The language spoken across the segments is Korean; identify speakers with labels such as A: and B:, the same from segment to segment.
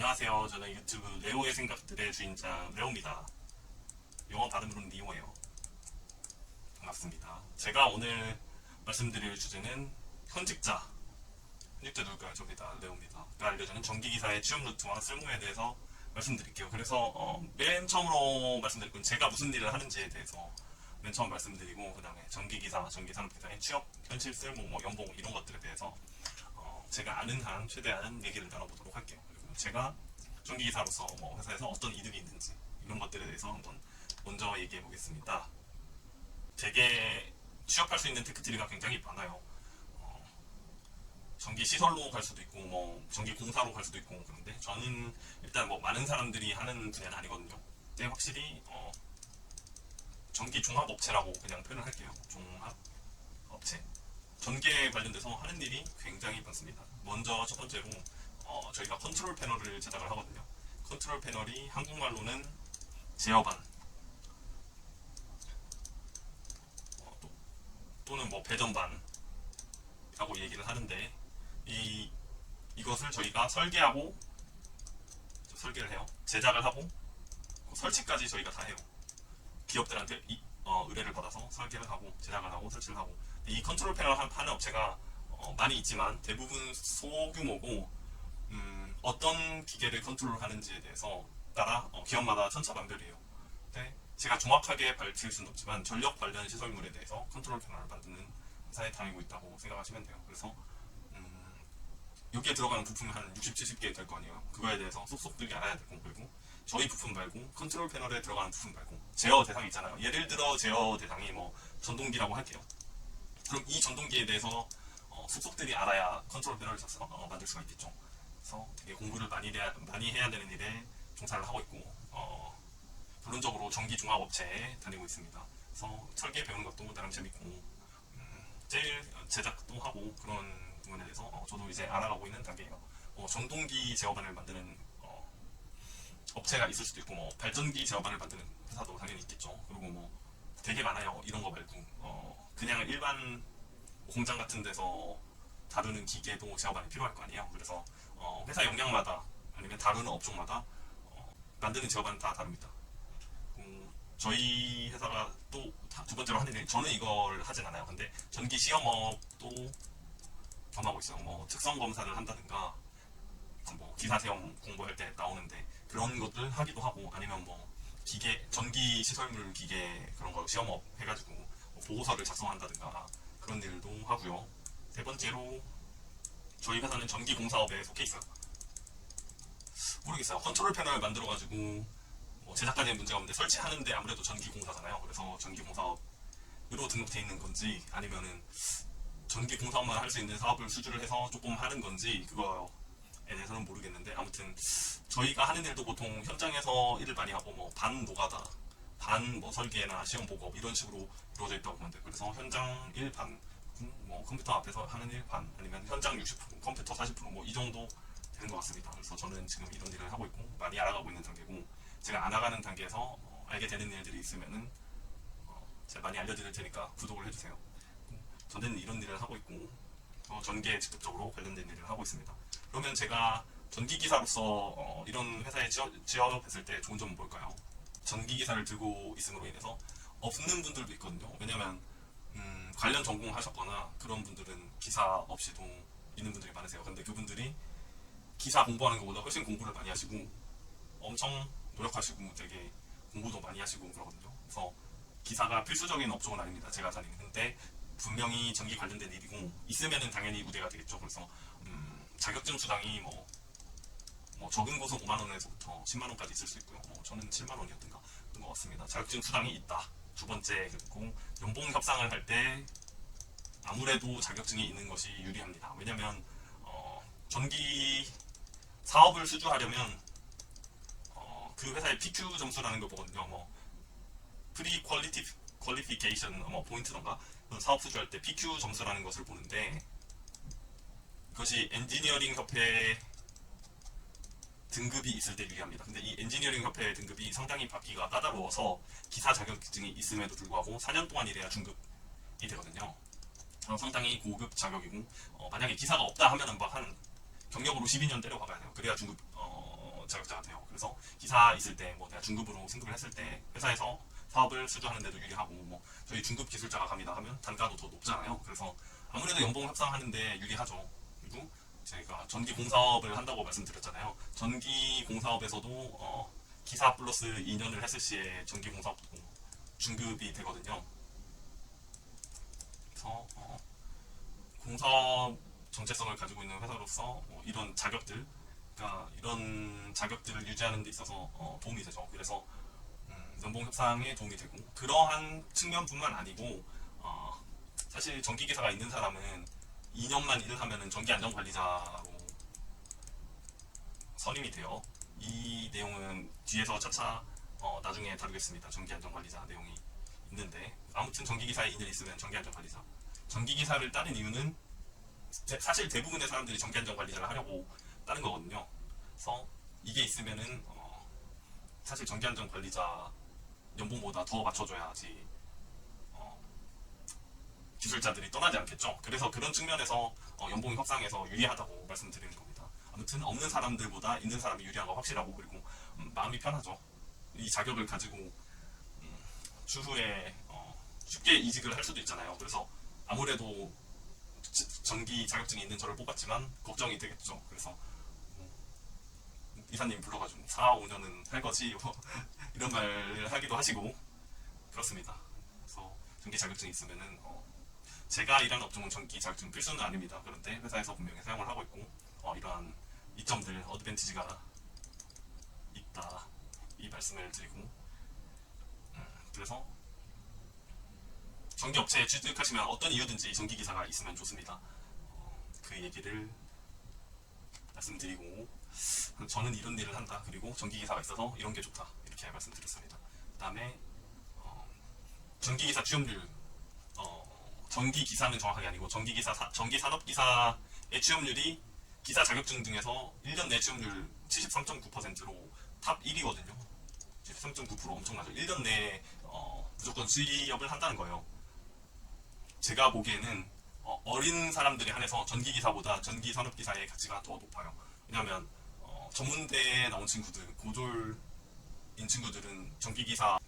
A: 안녕하세요. 저는 유튜브 레오의 생각들의 주인장 레오입니다. 영어 발음으로는 리오예요. 반갑습니다. 제가 오늘 말씀드릴 주제는 현직자 누굴까요? 저입니다. 레오입니다. 가 알려주는 전기기사의 취업 루트와 쓸모에 대해서 말씀드릴게요. 그래서 맨 처음으로 말씀드릴 건 제가 무슨 일을 하는지에 대해서 맨 처음 말씀드리고, 그 다음에 전기기사, 전기산업기사의 취업, 현실 쓸모, 연봉 이런 것들에 대해서 제가 아는 한 최대한 얘기를 나눠보도록 할게요. 그리고 제가 전기기사로서 회사에서 어떤 이득이 있는지 이런 것들에 대해서 한번 먼저 얘기해 보겠습니다. 되게 취업할 수 있는 테크트리가 굉장히 많아요. 전기 시설로 갈 수도 있고, 전기 공사로 갈 수도 있고, 그런데 저는 일단 많은 사람들이 하는 분야는 아니거든요. 근데 확실히 전기 종합업체라고 그냥 표현을 할게요. 종합업체. 전기에 관련돼서 하는 일이 굉장히 많습니다. 먼저 첫 번째로 저희가 컨트롤 패널을 제작을 하거든요. 컨트롤 패널이 한국말로는 제어반 또는 배전반이라고 얘기를 하는데, 이것을 저희가 설계를 해요. 제작을 하고 설치까지 저희가 다 해요. 기업들한테 의뢰를 받아서 설계를 하고 제작을 하고 설치를 하고. 이 컨트롤 패널 하는 업체가 많이 있지만 대부분 소규모고, 어떤 기계를 컨트롤하는지에 대해서 따라 기업마다 천차만별이에요. 근데 제가 정확하게 밝힐 수는 없지만 전력 관련 시설물에 대해서 컨트롤 패널을 만드는 회사에 다니고 있다고 생각하시면 돼요. 그래서 여기에 들어가는 부품이 한 60, 70개 될 거 아니에요. 그거에 대해서 쏙쏙들이 알아야 되고, 그리고 저희 부품 말고 컨트롤 패널에 들어가는 부품 말고 제어 대상이 있잖아요. 예를 들어 제어 대상이 전동기라고 할게요. 그럼 이 전동기에 대해서 쏙쏙들이 알아야 컨트롤 패널을 만들 수가 있겠죠. 그래서 되게 공부를 많이 해야 되는 일에 종사를 하고 있고, 결론적으로 전기 종합업체에 다니고 있습니다. 그래서 설계 배우는 것도 나름 재밌고, 제일 제작도 하고 그런 부분에 대해서 저도 이제 알아가고 있는 단계예요. 전동기 제어반을 만드는 업체가 있을 수도 있고, 발전기 제어반을 만드는 회사도 당연히 있겠죠. 그리고 되게 많아요. 이런 거 말고 그냥 일반 공장 같은 데서 다루는 기계도 제어반이 필요할 거 아니에요. 그래서 회사 역량마다 아니면 다루는 업종마다 만드는 제어반은 다 다릅니다. 저희 회사가 또 두 번째로 하는 일, 저는 이걸 하진 않아요. 근데 전기 시험업도 겸하고 있어요. 특성 검사를 한다든가, 기사 시험 공부할 때 나오는데 그런 것들 하기도 하고, 아니면 기계, 전기 시설물 기계 그런 거 시험업 해가지고 보고서를 작성한다든가 그런 일도 하고요. 세 번째로 저희 회사는 전기 공사업에 속해 있어요. 모르겠어요. 컨트롤 패널 만들어가지고 제작까지는 문제가 없는데 설치하는데 아무래도 전기 공사잖아요. 그래서 전기 공사업으로 등록돼 있는 건지, 아니면은 전기 공사업만 할 수 있는 사업을 수주를 해서 조금 하는 건지, 그거에 대해서는 모르겠는데, 아무튼 저희가 하는 일도 보통 현장에서 일을 많이 하고, 반 노가다, 반 설계나 시험 보고 이런 식으로 이루어져 있다고 보면 돼요. 그래서 현장 일 반, 컴퓨터 앞에서 하는 일 반, 아니면 현장 60%, 컴퓨터 40%, 이 정도 되는 것 같습니다. 그래서 저는 지금 이런 일을 하고 있고 많이 알아가고 있는 단계고, 제가 알아가는 단계에서 알게 되는 일들이 있으면은 제가 많이 알려드릴 테니까 구독을 해주세요. 저는 이런 일을 하고 있고 전기에 직접적으로 관련된 일을 하고 있습니다. 그러면 제가 전기기사로서 이런 회사에 취업했을 때 좋은 점은 뭘까요? 전기기사를 들고 있음으로 인해서 없는 분들도 있거든요. 왜냐면 관련 전공 하셨거나 그런 분들은 기사 없이도 있는 분들이 많으세요. 근데 그분들이 기사 공부하는 것보다 훨씬 공부를 많이 하시고 엄청 노력하시고 되게 공부도 많이 하시고 그러거든요. 그래서 기사가 필수적인 업종은 아닙니다. 제가 다니는. 근데 분명히 전기 관련된 일이고 있으면은 당연히 우대가 되겠죠. 그래서 자격증 수당이 적은 곳은 5만 원에서부터 10만 원까지 있을 수 있고요. 저는 7만 원이었던가 그런 것 같습니다. 자격증 수당이 있다. 두 번째, 그리고 연봉 협상을 할 때 아무래도 자격증이 있는 것이 유리합니다. 왜냐면 전기 사업을 수주하려면 그 회사의 PQ 점수라는 걸 보거든요. 프리 퀄리피케이션 포인트던가 사업 수주할 때 PQ 점수라는 것을 보는데, 그것이 엔지니어링 협회 등급이 있을 때 유리합니다. 근데 이 엔지니어링 협회 등급이 상당히 받기가 까다로워서 기사 자격증이 있음에도 불구하고 4년 동안 일해야 중급이 되거든요. 상당히 고급 자격이고, 만약에 기사가 없다 하면은 한 경력으로 12년 때려박아야 돼요. 그래야 중급 자격자가 돼요. 그래서 기사 있을 때 뭐 내가 중급으로 승급을 했을 때 회사에서 사업을 수주하는데도 유리하고 뭐 저희 중급 기술자가 갑니다 하면 단가도 더 높잖아요. 그래서 아무래도 연봉 협상하는데 유리하죠. 그리고 제가 전기 공사업을 한다고 말씀드렸잖아요. 전기 공사업에서도 기사 플러스 2년을 했을 시에 전기 공사업도 중급이 되거든요. 그래서 공사업 정체성을 가지고 있는 회사로서 이런 자격들, 그러니까 이런 자격들을 유지하는 데 있어서 도움이 되죠. 그래서 연봉 협상에 도움이 되고 그러한 측면뿐만 아니고 사실 전기기사가 있는 사람은 2년만 일을 하면은 전기안전관리자로 선임이 돼요. 이 내용은 뒤에서 차차 나중에 다루겠습니다. 전기안전관리자 내용이 있는데 아무튼 전기기사에 2년 있으면 전기안전관리자. 전기기사를 따는 이유는 사실 대부분의 사람들이 전기안전관리자를 하려고 따는 거거든요. 그래서 이게 있으면은 사실 전기안전관리자 연봉보다 더 맞춰줘야지 기술자들이 떠나지 않겠죠. 그래서 그런 측면에서 연봉 협상에서 유리하다고 말씀드리는 겁니다. 아무튼 없는 사람들보다 있는 사람이 유리한 거 확실하고 그리고 마음이 편하죠. 이 자격을 가지고 추후에 쉽게 이직을 할 수도 있잖아요. 그래서 아무래도 전기 자격증이 있는 저를 뽑았지만 걱정이 되겠죠. 그래서 이사님 불러가지고 4, 5년은 할 거지 뭐 이런 말 하기도 하시고 그렇습니다. 그래서 전기 자격증이 있으면은 제가 일하는 업종은 전기 자격증 필수는 아닙니다. 그런데 회사에서 분명히 사용을 하고 있고 이러한 이점들, 어드밴티지가 있다 이 말씀을 드리고 그래서 전기업체에 취직하시면 어떤 이유든지 전기기사가 있으면 좋습니다. 그 얘기를 말씀드리고 저는 이런 일을 한다. 그리고 전기기사가 있어서 이런 게 좋다. 이렇게 말씀드렸습니다. 그 다음에 전기기사 취업률 전기기사는 정확하게 아니고 전기산업기사의 취업률이 기사 자격증 중에서 1년 내 취업률 73.9%로 탑 1위거든요. 73.9% 엄청나죠. 1년 내에 무조건 취업을 한다는 거예요. 제가 보기에는 어린 사람들에 한해서 전기기사보다 전기산업기사의 가치가 더 높아요. 왜냐하면 전문대에 나온 친구들, 고졸인 친구들은 전기기사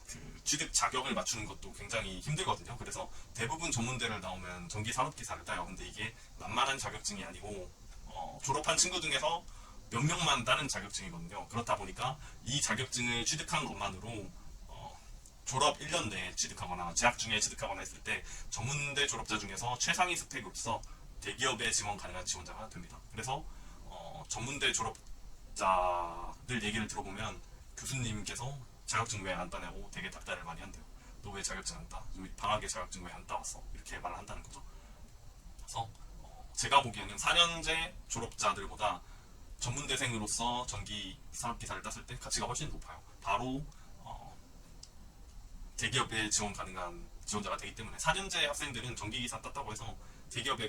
A: 취득 자격을 맞추는 것도 굉장히 힘들거든요. 그래서 대부분 전문대를 나오면 전기산업기사를 따요. 근데 이게 만만한 자격증이 아니고 졸업한 친구 중에서 몇 명만 따는 자격증이거든요. 그렇다 보니까 이 자격증을 취득한 것만으로 졸업 1년 내에 취득하거나 재학 중에 취득하거나 했을 때 전문대 졸업자 중에서 최상위 스펙으로서 대기업에 지원 가능한 지원자가 됩니다. 그래서 전문대 졸업자들 얘기를 들어보면 교수님께서 자격증 왜 안 따냐고 되게 닥달을 많이 한대요. 너 왜 자격증 안 따? 방학에 자격증 왜 안 따왔어? 이렇게 말을 한다는 거죠. 그래서 제가 보기에는 4년제 졸업자들보다 전문대생으로서 전기 산업기사를 땄을 때 가치가 훨씬 높아요. 바로 대기업에 지원 가능한 지원자가 되기 때문에 4년제 학생들은 전기기사 땄다고 해서 대기업에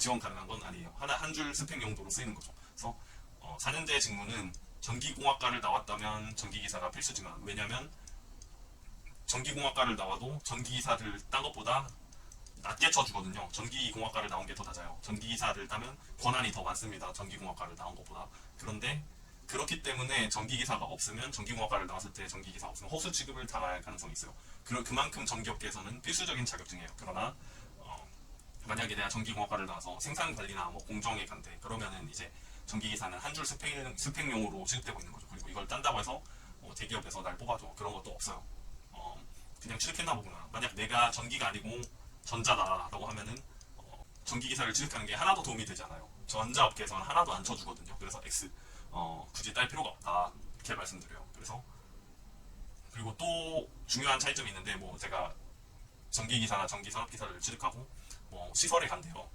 A: 지원 가능한 건 아니에요. 한 줄 스펙 용도로 쓰이는 거죠. 그래서 4년제 직무는 전기공학과를 나왔다면 전기기사가 필수지만 왜냐면 전기공학과를 나와도 전기기사를 딴 것보다 낮게 쳐주거든요. 전기공학과를 나온 게 더 낮아요. 전기기사를 따면 권한이 더 많습니다. 전기공학과를 나온 것보다. 그런데 그렇기 때문에 전기기사가 없으면 전기공학과를 나왔을 때 전기기사 없으면 허수 취급을 당할 가능성이 있어요. 그만큼 전기업계에서는 필수적인 자격증이에요. 그러나 만약에 내가 전기공학과를 나와서 생산관리나 뭐 공정에 간대 그러면은 이제 전기기사는 한 줄 스펙용으로 취급되고 있는 거죠. 그리고 이걸 딴다고 해서 대기업에서 날 뽑아줘 그런 것도 없어요. 그냥 취득했나 보구나. 만약 내가 전기가 아니고 전자다라고 하면은 전기기사를 취득하는 게 하나도 도움이 되지 않아요. 전자업계에서는 하나도 안 쳐주거든요. 그래서 X 굳이 딸 필요가 없다 이렇게 말씀드려요. 그래서 그리고 또 중요한 차이점이 있는데 뭐 제가 전기기사나 전기산업기사를 취득하고 시설에 간대요.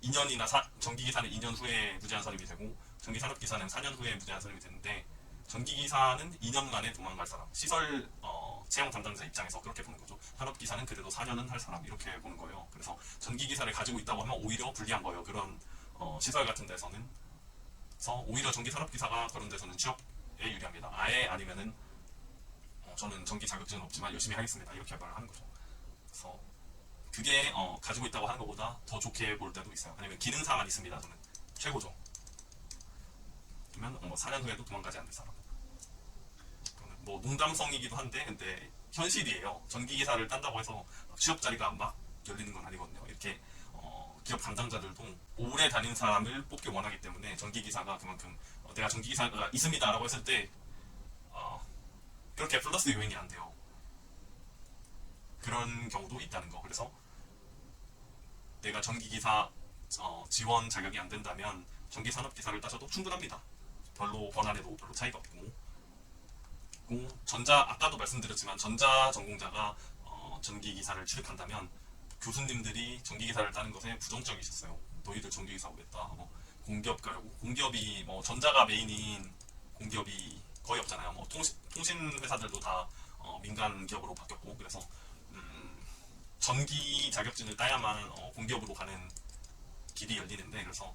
A: 2년이나 전기기사는 2년 후에 무제한 선임이 되고 전기산업기사는 4년 후에 무제한 선임이 되는데 전기기사는 2년 만에 도망갈 사람 시설 채용 담당자 입장에서 그렇게 보는 거죠. 산업기사는 그래도 4년은 할 사람 이렇게 보는 거예요. 그래서 전기기사를 가지고 있다고 하면 오히려 불리한 거예요. 그런 시설 같은 데서는. 그래서 오히려 전기산업기사가 그런 데서는 취업에 유리합니다. 아예 아니면은 저는 전기 자격증은 없지만 열심히 하겠습니다 이렇게 말을 하는 거죠. 그래서 그게 가지고 있다고 하는 것보다 더 좋게 볼 때도 있어요. 아니면 기능사만 있습니다. 저는 최고죠. 그러면 4년 후에도 도망가지 않을 사람. 뭐 농담성이기도 한데 근데 현실이에요. 전기기사를 딴다고 해서 취업 자리가 막 열리는 건 아니거든요. 이렇게 기업 담당자들도 오래 다닌 사람을 뽑기 원하기 때문에 전기기사가 그만큼 내가 전기기사가 있습니다라고 했을 때 그렇게 플러스 요인이 안 돼요. 그런 경우도 있다는 거. 그래서 내가 전기기사 지원 자격이 안 된다면 전기산업기사를 따셔도 충분합니다. 별로 권한에도 별로 차이가 없고, 아까도 말씀드렸지만 전자 전공자가 전기기사를 취득한다면 교수님들이 전기기사를 따는 것에 부정적이셨어요. 너희들 전기기사 오겠다 하고 공기업 가려고. 공기업이 뭐 전자가 메인인 공기업이 거의 없잖아요. 뭐 통신 회사들도 다 민간 기업으로 바뀌었고, 그래서 전기 자격증을 따야만 공기업으로 가는 길이 열리는데, 그래서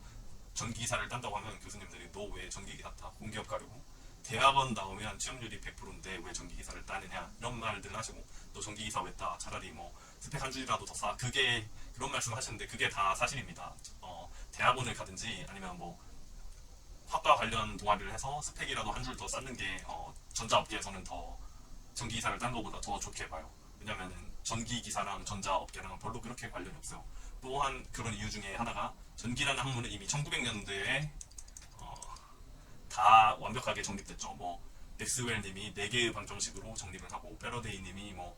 A: 전기기사를 딴다고 하면 교수님들이 너 왜 전기기사 따? 공기업 가려고? 대학원 나오면 취업률이 100%인데 왜 전기기사를 따느냐 이런 말들을 하시고, 너 전기기사 왜 따? 차라리 뭐 스펙 한 줄이라도 더 싸. 그런 말씀 하시는데 그게 다 사실입니다. 대학원을 가든지 아니면 뭐 학과 관련 동아리를 해서 스펙이라도 한 줄 더 쌓는 게 전자업계에서는 더 전기기사를 딴 것보다 더 좋게 봐요. 왜냐면은 전기기사랑 전자업계랑 별로 그렇게 관련이 없어요. 또한 그런 이유 중에 하나가 전기라는 학문은 이미 1900년대에 다 완벽하게 정립됐죠. 뭐 맥스웰 님이 4개의 방정식으로 정립을 하고 패러데이 님이 뭐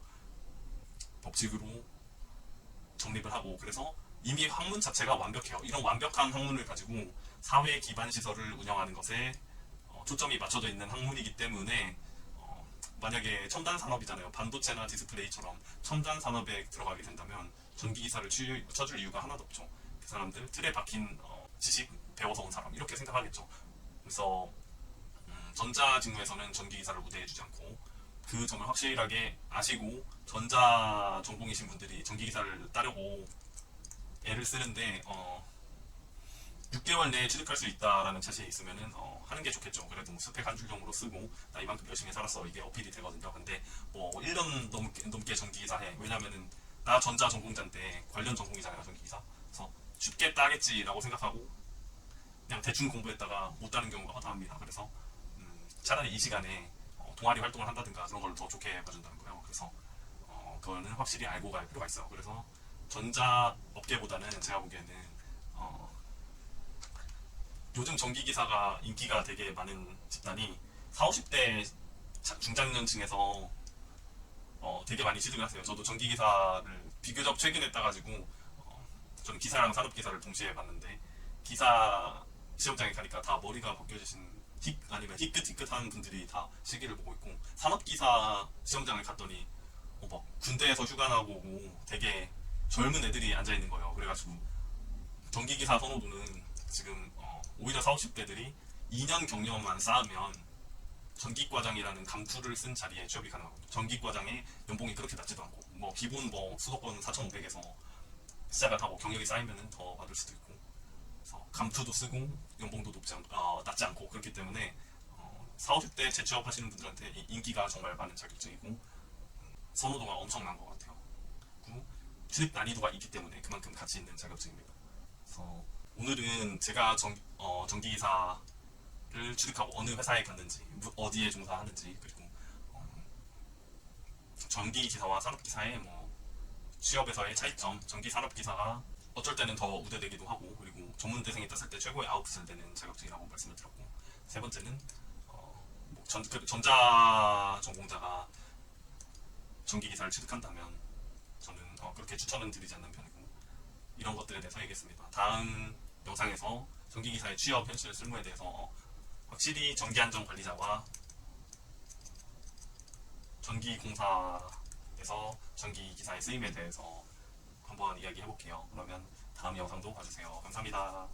A: 법칙으로 정립을 하고, 그래서 이미 학문 자체가 완벽해요. 이런 완벽한 학문을 가지고 사회 기반 시설을 운영하는 것에 초점이 맞춰져 있는 학문이기 때문에 만약에 첨단 산업이잖아요. 반도체나 디스플레이처럼 첨단 산업에 들어가게 된다면 전기기사를 쳐줄 이유가 하나도 없죠. 그 사람들 틀에 박힌 지식 배워서 온 사람 이렇게 생각하겠죠. 그래서 전자직무에서는 전기기사를 우대해주지 않고, 그 점을 확실하게 아시고 전자 전공이신 분들이 전기기사를 따려고 애를 쓰는데 6개월 내에 취득할 수 있다라는 자신이 있으면은 하는 게 좋겠죠. 그래도 뭐 스펙 한 줄 정도로 쓰고 나 이만큼 열심히 살았어 이게 어필이 되거든요. 근데 뭐 1년 넘게 전기기사 해. 왜냐면은 나 전자 전공자인데 관련 전공이잖아요, 전기기사. 그래서 쉽게 따겠지라고 생각하고 그냥 대충 공부했다가 못 따는 경우가 허다합니다. 그래서 차라리 이 시간에 동아리 활동을 한다든가 그런 걸 더 좋게 봐준다는 거예요. 그래서 그거는 확실히 알고 갈 필요가 있어요. 그래서 전자 업계보다는 제가 보기에는 요즘 전기기사가 인기가 되게 많은 집단이 40, 50대 중장년층에서 되게 많이 취직을 하세요. 저도 전기기사를 비교적 최근에 따가지고 저는 기사랑 산업기사를 동시에 봤는데, 기사 시험장에 가니까 다 머리가 벗겨지신 아니면 희끗희끗한 분들이 다 실기를 보고 있고, 산업기사 시험장을 갔더니 막 군대에서 휴가 나고 오고 되게 젊은 애들이 앉아있는 거예요. 그래가지고 전기기사 선호도는 지금 오히려 40, 50대들이 2년 경력만 쌓으면 전기과장이라는 감투를 쓴 자리에 취업이 가능하거든요. 전기과장의 연봉이 그렇게 낮지도 않고, 뭐 기본 뭐 수도권 4,500에서 시작을 하고 경력이 쌓이면 더 받을 수도 있고, 그래서 감투도 쓰고 연봉도 낮지 않고 그렇기 때문에 40, 50대 재취업 하시는 분들한테 인기가 정말 많은 자격증이고 선호도가 엄청난 것 같아요. 그리고 취득 난이도가 있기 때문에 그만큼 가치 있는 자격증입니다. 그래서 오늘은 제가 전기기사를 취득하고 어느 회사에 갔는지, 어디에 종사하는지, 그리고 전기기사와 산업기사의 뭐 취업에서의 차이점, 전기산업기사가 어쩔 때는 더 우대되기도 하고, 그리고 전문대생이 땄을 때 최고의 아웃풋을 내는 자격증이라고 말씀을 드렸고, 세 번째는 전자 전공자가 전기기사를 취득한다면 저는 그렇게 추천은 드리지 않는 편이고, 이런 것들에 대해서 얘기했습니다. 다음 영상에서 전기기사의 취업 현실 실무에 대해서 확실히 전기안전관리자와 전기공사에서 전기기사의 쓰임에 대해서 한번 이야기해볼게요. 그러면 다음 영상도 봐주세요. 감사합니다.